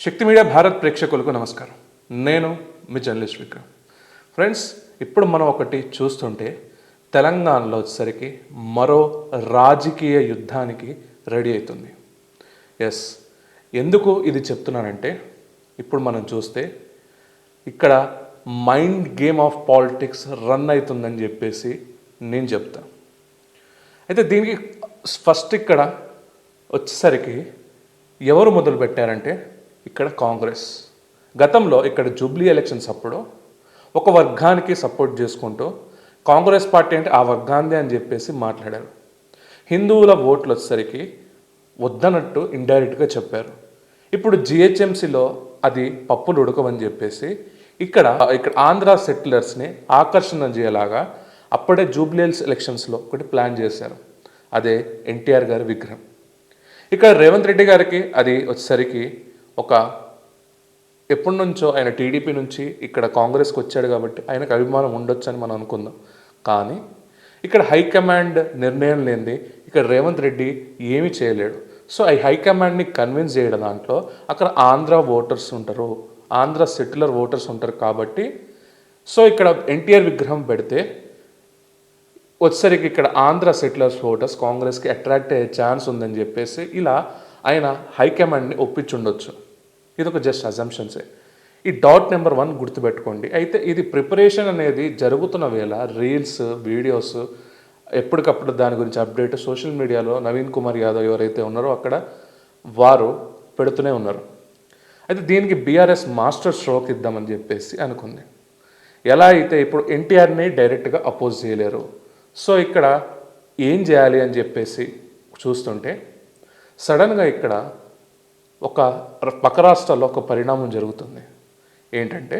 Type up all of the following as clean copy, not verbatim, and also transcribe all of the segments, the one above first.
శక్తి media Bharat ప్రేక్షకులకు నమస్కారం. నేను మీ జర్నలిస్ట్ విక్రమ్. ఫ్రెండ్స్, ఇప్పుడు మనం ఒకటి చూస్తుంటే తెలంగాణలో వచ్చేసరికి మరో రాజకీయ యుద్ధానికి రెడీ అవుతుంది. ఎస్, ఎందుకు ఇది చెప్తున్నానంటే ఇప్పుడు మనం చూస్తే ఇక్కడ mind game of politics run అవుతుందని చెప్పేసి నేను చెప్తాను. అయితే దీనికి ఫస్ట్ ఇక్కడ వచ్చేసరికి ఎవరు మొదలు పెట్టారంటే ఇక్కడ కాంగ్రెస్. గతంలో ఇక్కడ జూబ్లీ ఎలక్షన్స్ అప్పుడు ఒక వర్గానికి సపోర్ట్ చేసుకుంటూ కాంగ్రెస్ పార్టీ అంటే ఆ వర్గాందే అని చెప్పేసి మాట్లాడారు. హిందువుల ఓట్లు వచ్చేసరికి వద్దనట్టు ఇండైరెక్ట్గా చెప్పారు. ఇప్పుడు జిహెచ్ఎంసీలో అది పప్పులు ఉడకమని చెప్పేసి ఇక్కడ ఆంధ్ర సెటిలర్స్ని ఆకర్షణ చేయలాగా అప్పుడే జూబ్లీహిల్స్ ఎలక్షన్స్లో ఒకటి ప్లాన్ చేశారు. అదే ఎన్టీఆర్ గారి విగ్రహం. ఇక్కడ రేవంత్ రెడ్డి గారికి అది వచ్చేసరికి ఒక ఎప్పటి నుంచో ఆయన టీడీపీ నుంచి ఇక్కడ కాంగ్రెస్కి వచ్చాడు కాబట్టి ఆయనకు అభిమానం ఉండొచ్చు అని మనం అనుకుందాం. కానీ ఇక్కడ హైకమాండ్ నిర్ణయం లేనిది ఇక్కడ రేవంత్ రెడ్డి ఏమీ చేయలేడు. సో ఈ హైకమాండ్ని కన్విన్స్ చేయడం దాంట్లో అక్కడ ఆంధ్ర ఓటర్స్ ఉంటారు, ఆంధ్ర సెటిలర్ ఓటర్స్ ఉంటారు కాబట్టి సో ఇక్కడ ఎన్టీఆర్ విగ్రహం పెడితే వచ్చేసరికి ఇక్కడ ఆంధ్ర సెటిలర్స్ ఓటర్స్ కాంగ్రెస్కి అట్రాక్ట్ అయ్యే ఛాన్స్ ఉందని చెప్పేసి ఇలా ఆయన హైకమాండ్ని ఒప్పించుండొచ్చు. ఇది ఒక జస్ట్ అజంప్షన్సే. ఈ డాట్ నెంబర్ 1 గుర్తుపెట్టుకోండి. అయితే ఇది ప్రిపరేషన్ అనేది జరుగుతున్న వేళ రీల్స్, వీడియోస్ ఎప్పటికప్పుడు దాని గురించి అప్డేట్ సోషల్ మీడియాలో నవీన్ కుమార్ యాదవ్ ఎవరైతే ఉన్నారో అక్కడ వారు పెడుతూనే ఉన్నారు. అయితే దీనికి బీఆర్ఎస్ మాస్టర్ స్ట్రోక్ ఇద్దామని చెప్పేసి అనుకుంది. ఎలా అయితే ఇప్పుడు ఎన్టీఆర్ని డైరెక్ట్గా అపోజ్ చేయలేరు. సో ఇక్కడ ఏం చేయాలి అని చెప్పేసి చూస్తుంటే సడన్గా ఇక్కడ ఒక పక్క రాష్ట్రాల్లో ఒక పరిణామం జరుగుతుంది. ఏంటంటే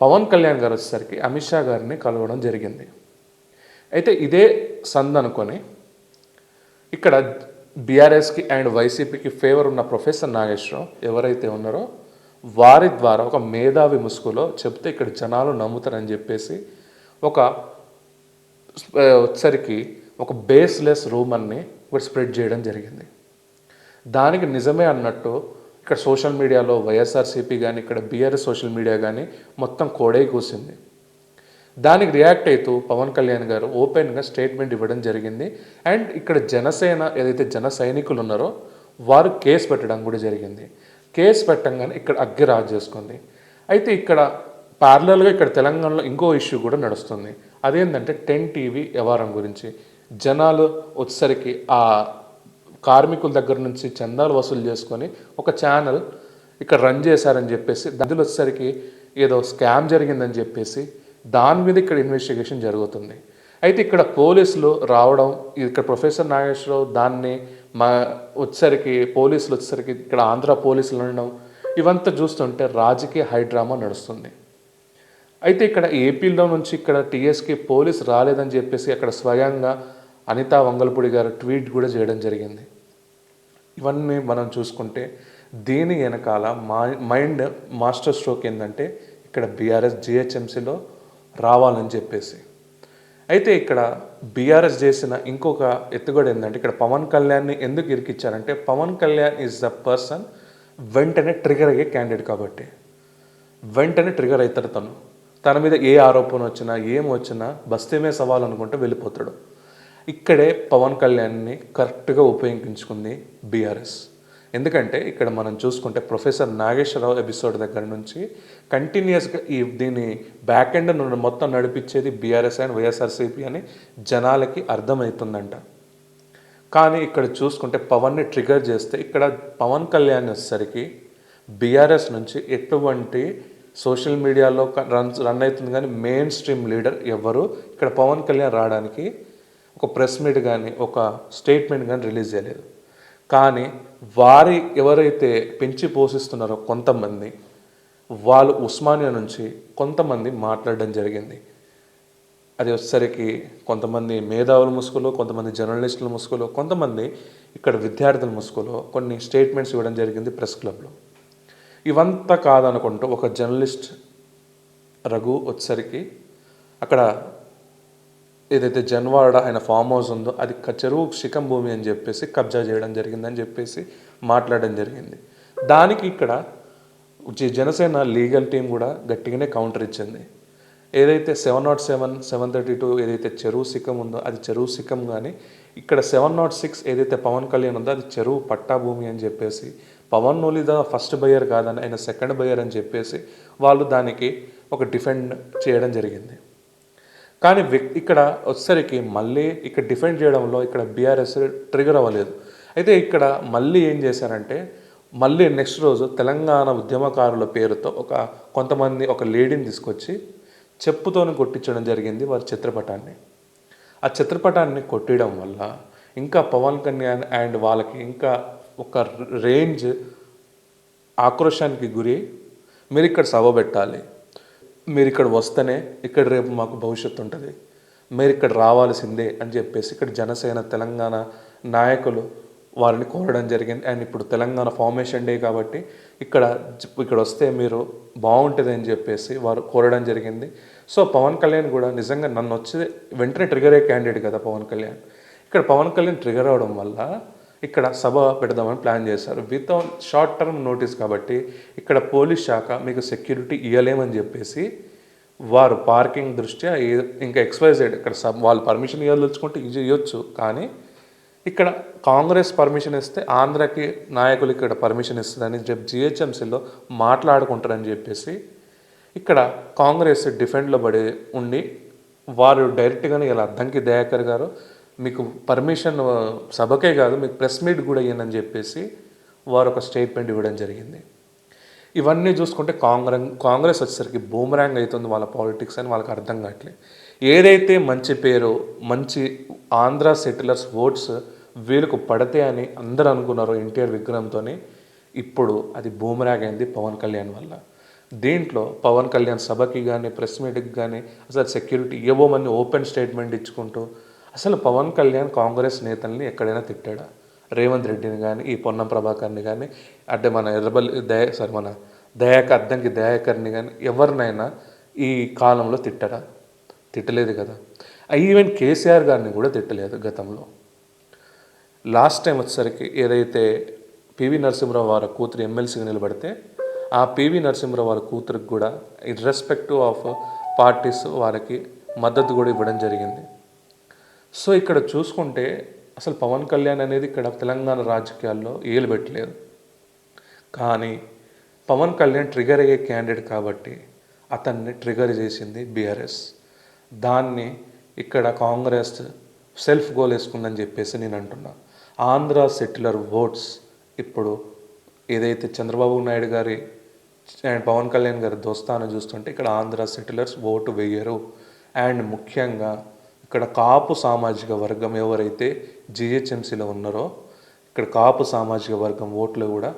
పవన్ కళ్యాణ్ గారు వచ్చేసరికి అమిత్ షా గారిని కలవడం జరిగింది. అయితే ఇదే సంద్ అనుకొని ఇక్కడ బీఆర్ఎస్కి అండ్ వైసీపీకి ఫేవర్ ఉన్న ప్రొఫెసర్ నాగేశ్వరరావు ఎవరైతే ఉన్నారో వారి ద్వారా ఒక మేధావి ముసుగులో చెప్తే ఇక్కడ జనాలు నమ్ముతారని చెప్పేసి ఒక వచ్చరికి ఒక బేస్లెస్ రూమర్ని ఇక్కడ స్ప్రెడ్ చేయడం జరిగింది. దానికి నిజమే అన్నట్టు ఇక్కడ సోషల్ మీడియాలో వైఎస్ఆర్సీపీ కానీ ఇక్కడ బీఆర్ఎస్ సోషల్ మీడియా కానీ మొత్తం కోడై కూసింది. దానికి రియాక్ట్ అవుతూ పవన్ కళ్యాణ్ గారు ఓపెన్గా స్టేట్మెంట్ ఇవ్వడం జరిగింది. అండ్ ఇక్కడ జనసేన ఏదైతే జన సైనికులు ఉన్నారో వారు కేసు పెట్టడం కూడా జరిగింది. కేసు పెట్టంగానే ఇక్కడ అగ్గి రాజు చేసుకుంది. అయితే ఇక్కడ ప్యారలల్గా ఇక్కడ తెలంగాణలో ఇంకో ఇష్యూ కూడా నడుస్తుంది. అదేంటంటే 10 టీవీ వ్యవహారం గురించి జనాలు వచ్చేసరికి ఆ కార్మికుల దగ్గర నుంచి చందాలు వసూలు చేసుకొని ఒక ఛానల్ ఇక్కడ రన్ చేశారని చెప్పేసి దానిలో వచ్చేసరికి ఏదో స్కామ్ జరిగిందని చెప్పేసి దాని మీద ఇక్కడ ఇన్వెస్టిగేషన్ జరుగుతుంది. అయితే ఇక్కడ పోలీసులు రావడం, ఇక్కడ ప్రొఫెసర్ నాగేశ్వరరావు దాన్ని వచ్చేసరికి పోలీసులు వచ్చేసరికి ఇక్కడ ఆంధ్ర పోలీసులు ఉండడం ఇవంతా చూస్తుంటే రాజకీయ హైడ్రామా నడుస్తుంది. అయితే ఇక్కడ ఏపీలో నుంచి ఇక్కడ టీఎస్కి పోలీసు రాలేదని చెప్పేసి అక్కడ స్వయంగా అనితా వంగల్పూడి గారు ట్వీట్ కూడా చేయడం జరిగింది. ఇవన్నీ మనం చూసుకుంటే దీని వెనకాల మైండ్ మాస్టర్ స్ట్రోక్ ఏంటంటే ఇక్కడ బీఆర్ఎస్ జిహెచ్ఎంసీలో రావాలని చెప్పేసి. అయితే ఇక్కడ బీఆర్ఎస్ చేసిన ఇంకొక ఎత్తుగడ ఏంటంటే ఇక్కడ పవన్ కళ్యాణ్ని ఎందుకు ఇరికిచ్చారంటే Pawan Kalyan is the person వెంటనే ట్రిగర్ అయ్యే క్యాండిడేట్ కాబట్టి వెంటనే ట్రిగర్ అవుతాడు. తన మీద ఏ ఆరోపణ వచ్చినా ఏం వచ్చినా బస్తీమే సవాల్ అనుకుంటే వెళ్ళిపోతాడు. ఇక్కడే పవన్ కళ్యాణ్ని కరెక్ట్గా ఉపయోగించుకుంది బీఆర్ఎస్. ఎందుకంటే ఇక్కడ మనం చూసుకుంటే ప్రొఫెసర్ నాగేశ్వరరావు ఎపిసోడ్ దగ్గర నుంచి కంటిన్యూస్గా దీని బ్యాక్ ఎండ్ మొత్తం నడిపించేది బీఆర్ఎస్ అండ్ వైఎస్ఆర్సీపీ అని జనాలకి అర్థమవుతుందంట. కానీ ఇక్కడ చూసుకుంటే పవన్ని ట్రిగర్ చేస్తే ఇక్కడ పవన్ కళ్యాణ్ వచ్చేసరికి బీఆర్ఎస్ నుంచి ఎటువంటి సోషల్ మీడియాలో రన్ అవుతుంది కానీ మెయిన్ స్ట్రీమ్ లీడర్ ఎవరు ఇక్కడ పవన్ కళ్యాణ్ రావడానికి ఒక ప్రెస్ మీట్ కానీ ఒక స్టేట్మెంట్ కానీ రిలీజ్ చేయలేదు. కానీ వారి ఎవరైతే పెంచి పోషిస్తున్నారో కొంతమంది వాళ్ళు ఉస్మానియా నుంచి కొంతమంది మాట్లాడడం జరిగింది. అది వచ్చేసరికి కొంతమంది మేధావుల ముసుగులో, కొంతమంది జర్నలిస్టుల ముసుగులో, కొంతమంది ఇక్కడ విద్యార్థుల ముసుగులో కొన్ని స్టేట్మెంట్స్ ఇవ్వడం జరిగింది ప్రెస్ క్లబ్లో. ఇవంతా కాదనుకుంటూ ఒక జర్నలిస్ట్ రఘు వచ్చేసరికి అక్కడ ఏదైతే జన్వాడ ఆయన ఫామ్ హౌస్ ఉందో అది చెరువు శిఖం భూమి అని చెప్పేసి కబ్జా చేయడం జరిగిందని చెప్పేసి మాట్లాడడం జరిగింది. దానికి ఇక్కడ జనసేన లీగల్ టీం కూడా గట్టిగానే కౌంటర్ ఇచ్చింది. ఏదైతే 707, 732 ఏదైతే చెరువు సిక్కం ఉందో అది చెరువు సిక్కం, కానీ ఇక్కడ 706 ఏదైతే పవన్ కళ్యాణ్ ఉందో అది చెరువు పట్టా భూమి అని చెప్పేసి, Pavan only the first buyer కాదని ఆయన సెకండ్ బయర్ అని చెప్పేసి వాళ్ళు దానికి ఒక డిఫెండ్ చేయడం జరిగింది. కానీ ఇక్కడ వచ్చేసరికి మళ్ళీ ఇక్కడ డిఫెండ్ చేయడంలో ఇక్కడ బీఆర్ఎస్ ట్రిగర్ అవ్వలేదు. అయితే ఇక్కడ మళ్ళీ ఏం చేశారంటే, మళ్ళీ నెక్స్ట్ రోజు తెలంగాణ ఉద్యమకారుల పేరుతో కొంతమంది ఒక లేడీని తీసుకొచ్చి చెప్పుతోని కొట్టించడం జరిగింది వారి చిత్రపటాన్ని. ఆ చిత్రపటాన్ని కొట్టడం వల్ల ఇంకా పవన్ కళ్యాణ్ అండ్ వాళ్ళకి ఇంకా ఒక రేంజ్ ఆక్రోశానికి గురి, మీరు ఇక్కడ సభ పెట్టాలి, మీరు ఇక్కడ వస్తేనే ఇక్కడ రేపు మాకు భవిష్యత్తు ఉంటుంది, మీరు ఇక్కడ రావాల్సిందే అని చెప్పేసి ఇక్కడ జనసేన తెలంగాణ నాయకులు వారిని కోరడం జరిగింది. అండ్ ఇప్పుడు తెలంగాణ ఫార్మేషన్ డే కాబట్టి ఇక్కడ వస్తే మీరు బాగుంటుంది అని చెప్పేసి వారు కోరడం జరిగింది. సో పవన్ కళ్యాణ్ కూడా నిజంగా నన్ను వచ్చి వెంటనే ట్రిగర్ అయ్యే క్యాండిడేట్ కదా పవన్ కళ్యాణ్. ఇక్కడ పవన్ కళ్యాణ్ ట్రిగర్ అవడం వల్ల ఇక్కడ సభ పెడదామని ప్లాన్ చేశారు వితౌట్ షార్ట్ టర్మ్ నోటీస్. కాబట్టి ఇక్కడ పోలీస్ శాఖ మీకు సెక్యూరిటీ ఇవ్వలేమని చెప్పేసి వారు పార్కింగ్ దృష్ట్యా ఇంకా XYZ ఇక్కడ వాళ్ళు పర్మిషన్ ఇవ్వదలుచుకుంటే ఇవ్వచ్చు, కానీ ఇక్కడ కాంగ్రెస్ పర్మిషన్ ఇస్తే ఆంధ్రాకి నాయకులు ఇక్కడ పర్మిషన్ ఇస్తుందని చెప్పి GHMCలో మాట్లాడుకుంటారని చెప్పేసి ఇక్కడ కాంగ్రెస్ డిఫెండ్లో పడి ఉండి వారు డైరెక్ట్గానే ఇలా అద్దంకి దయాకర్ గారు మీకు పర్మిషన్ సభకే కాదు మీకు ప్రెస్ మీట్ కూడా ఇవ్వనని చెప్పేసి వారు ఒక స్టేట్మెంట్ ఇవ్వడం జరిగింది. ఇవన్నీ చూసుకుంటే కాంగ్రెస్ వచ్చేసరికి బూమరాంగ్ అవుతుంది వాళ్ళ పాలిటిక్స్ అని వాళ్ళకి అర్థం కావట్లేదు. ఏదైతే మంచి పేరు మంచి ఆంధ్ర సెటిలర్స్ ఓట్స్ వీళ్ళకు పడితే అని అందరూ అనుకున్నారు ఎన్టీఆర్ విగ్రహంతో, ఇప్పుడు అది బూమరాంగ్ అయింది పవన్ కళ్యాణ్ వల్ల. దీంట్లో పవన్ కళ్యాణ్ సభకి కానీ ప్రెస్ మీట్కి కానీ అసలు సెక్యూరిటీ ఇవ్వమని ఓపెన్ స్టేట్మెంట్ ఇచ్చుకుంటూ, అసలు పవన్ కళ్యాణ్ కాంగ్రెస్ నేతల్ని ఎక్కడైనా తిట్టాడా? రేవంత్ రెడ్డిని కానీ ఈ పొన్నం ప్రభాకర్ని కానీ అంటే మన మన అద్దంకి దయాకర్ని కానీ ఎవరినైనా ఈ కాలంలో తిట్టడా? తిట్టలేదు కదా. ఈవెన్ కేసీఆర్ గారిని కూడా తిట్టలేదు గతంలో. లాస్ట్ టైం వచ్చేసరికి ఏదైతే పివి నరసింహరావు వారి కూతురు ఎమ్మెల్సీగా నిలబడితే ఆ పివి నరసింహరావు వారి కూతురికి కూడా ఇర్రెస్పెక్టివ్ ఆఫ్ పార్టీస్ వారికి మద్దతు కూడా ఇవ్వడం జరిగింది. సో ఇక్కడ చూసుకుంటే అసలు పవన్ కళ్యాణ్ అనేది ఇక్కడ తెలంగాణ రాజకీయాల్లో ఏలు పెట్టలేదు, కానీ పవన్ కళ్యాణ్ ట్రిగర్ అయ్యే క్యాండిడేట్ కాబట్టి అతన్ని ట్రిగర్ చేసింది బీఆర్ఎస్. దాన్ని ఇక్కడ కాంగ్రెస్ సెల్ఫ్ గోల్ వేసుకుందని చెప్పేసి నేను అంటున్నా. ఆంధ్ర సెటిలర్ ఓట్స్ ఇప్పుడు ఏదైతే చంద్రబాబు నాయుడు గారి అండ్ పవన్ కళ్యాణ్ గారి దోస్తాను చూస్తుంటే ఇక్కడ ఆంధ్ర సెటిలర్స్ ఓటు వేయరు. అండ్ ముఖ్యంగా ఇక్కడ కాపు సామాజిక వర్గం ఎవరైతే GHMCలో ఉన్నారో ఇక్కడ కాపు సామాజిక వర్గం ఓట్లు కూడా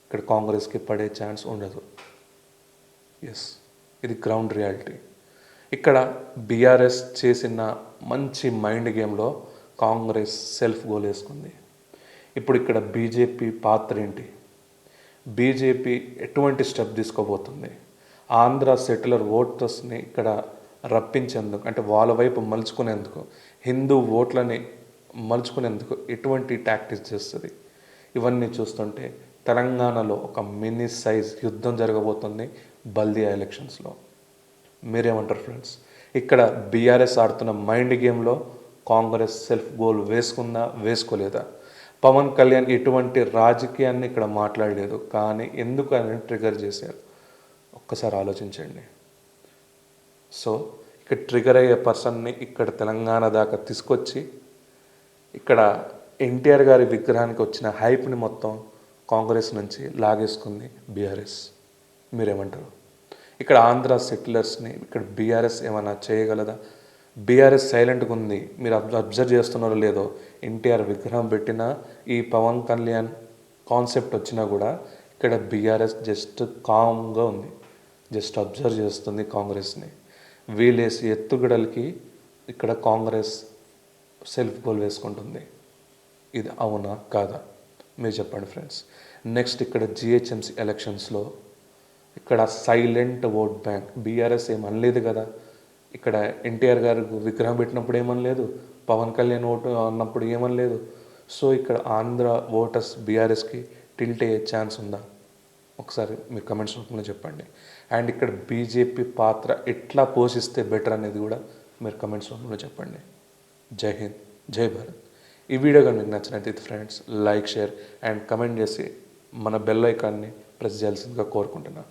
ఇక్కడ కాంగ్రెస్కి పడే ఛాన్స్ ఉండదు. ఎస్, ఇది గ్రౌండ్ రియాలిటీ. ఇక్కడ బీఆర్ఎస్ చేసిన మంచి మైండ్ గేమ్లో కాంగ్రెస్ సెల్ఫ్ గోల్ వేసుకుంది. ఇప్పుడు ఇక్కడ బీజేపీ పాత్ర ఏంటి? బీజేపీ ఎటువంటి స్టెప్ తీసుకోబోతుంది? ఆంధ్ర సెటిలర్ ఓటర్స్ని ఇక్కడ రప్పించేందుకు అంటే వాళ్ళ వైపు మలుచుకునేందుకు, హిందూ ఓట్లని మలుచుకునేందుకు ఎటువంటి టాక్టిక్స్ చేస్తుంది? ఇవన్నీ చూస్తుంటే తెలంగాణలో ఒక మినీ సైజ్ యుద్ధం జరగబోతుంది బల్దియా ఎలక్షన్స్లో. మీరేమంటారు ఫ్రెండ్స్? ఇక్కడ బీఆర్ఎస్ ఆడుతున్న మైండ్ గేమ్లో కాంగ్రెస్ సెల్ఫ్ గోల్ వేసుకుందా వేసుకోలేదా? పవన్ కళ్యాణ్ ఎటువంటి రాజకీయాన్ని ఇక్కడ మాట్లాడలేదు, కానీ ఎందుకు ఆయన ట్రిగర్ చేశారు ఒక్కసారి ఆలోచించండి. సో ఇక్కడ ట్రిగర్ అయ్యే పర్సన్ని ఇక్కడ తెలంగాణ దాకా తీసుకొచ్చి ఇక్కడ ఎన్టీఆర్ గారి విగ్రహానికి వచ్చిన హైప్ని మొత్తం కాంగ్రెస్ నుంచి లాగేసుకుంది బీఆర్ఎస్. మీరేమంటారు? ఇక్కడ ఆంధ్ర సెటిలర్స్ని ఇక్కడ బీఆర్ఎస్ ఏమైనా చేయగలదా? బీఆర్ఎస్ సైలెంట్గా ఉంది. మీరు అబ్జర్వ్ చేస్తున్నారో లేదో, ఎన్టీఆర్ విగ్రహం పెట్టినా ఈ పవన్ కళ్యాణ్ కాన్సెప్ట్ వచ్చినా కూడా ఇక్కడ బీఆర్ఎస్ జస్ట్ కామ్గా ఉంది, జస్ట్ అబ్జర్వ్ చేస్తుంది కాంగ్రెస్ని. వీలేసి ఎత్తుగడలకి ఇక్కడ కాంగ్రెస్ సెల్ఫ్ గోల్ వేసుకుంటుంది. ఇది అవునా కాదా? మీరు చెప్పండి ఫ్రెండ్స్. నెక్స్ట్ ఇక్కడ GHMC ఎలక్షన్స్లో ఇక్కడ సైలెంట్ ఓట్ బ్యాంక్. బీఆర్ఎస్ ఏమనలేదు కదా, ఇక్కడ ఎన్టీఆర్ గారు విగ్రహం పెట్టినప్పుడు ఏమనలేదు, పవన్ కళ్యాణ్ ఓటు అన్నప్పుడు ఏమనలేదు. సో ఇక్కడ ఆంధ్ర ఓటర్స్ బీఆర్ఎస్కి టిల్ట్ అయ్యే ఛాన్స్ ఉందా? ఒకసారి మీరు కమెంట్స్ రూపంలో చెప్పండి. అండ్ ఇక్కడ బీజేపీ పాత్ర ఎట్లా పోషిస్తే బెటర్ అనేది కూడా మీరు కమెంట్స్ రూపంలో చెప్పండి. జై హింద్, జై భారత్. ఈ వీడియో కానీ మీకు నచ్చినట్లయితే friends like, share and comment చేసి మన బెల్ ఐకాన్ని ప్రెస్ చేయాల్సిందిగా కోరుకుంటున్నాను.